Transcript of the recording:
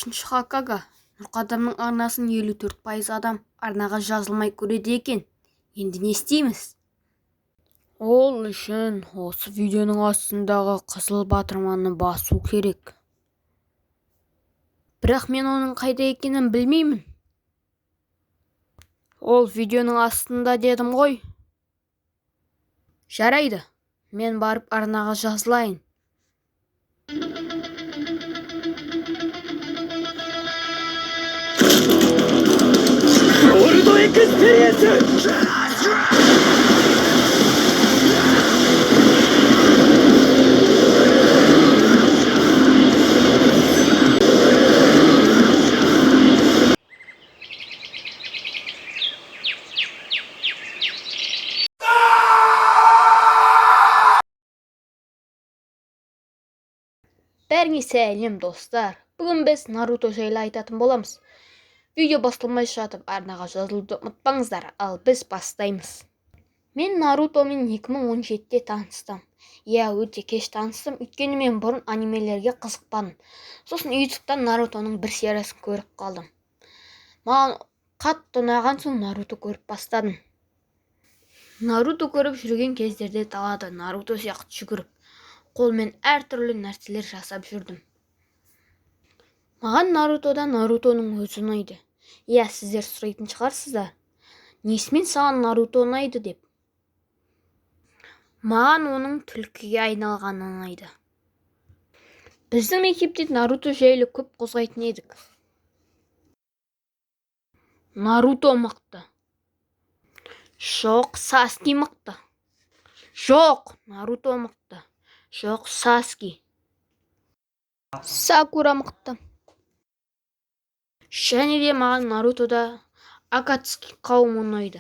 3 Хоккага Нұрқадамның арнасын 54% адам арнаға жазылмай көреді екен. Енді не істейміз? Ол үшін осы видеоның астындағы қызыл батырманы басу керек. Бірақ мен оның қайда екенін білмеймін. Ол видеоның астында дедім ғой. Жарайды, мен барып арнаға жазылайын. World Experience! Бәріңе сәлем достар. Бүгін біз Наруто жайлы айтатын боламыз. Видео басталмай жатып арнаға жазылуды ұмытпаңыздар, ал біз бастаймыз. Мен Нарутомен 2017-те таныстым. Өте кеш таныстым, өйткені мен бұрын анимелерге қызықпадым. Сосын ютубтан Нарутоның бір сериясын көріп қалдым. Маған қатты ұнаған соң Наруто көріп бастадым. Наруто көріп жүрген кездерде далада Наруто сияқты жүгіріп, қолмен әртүрлі нәрселер жасап жүрдім. Маған Нарутоның өзі ұнайды. Сіздер сұрайтын шығарсыздар, несімен саған Наруто ұнайды деп? Маған оның түлкіге айналғаны ұнайды. Біздің мектепте Наруто жайлы көп қозғайтын едік. Наруто мықты. Жоқ, Саски мықты. Жоқ, Наруто мықты. Жоқ, Саски. Сакура мықты. Және де маған Нарутода Акацуки қауымы ұнайды.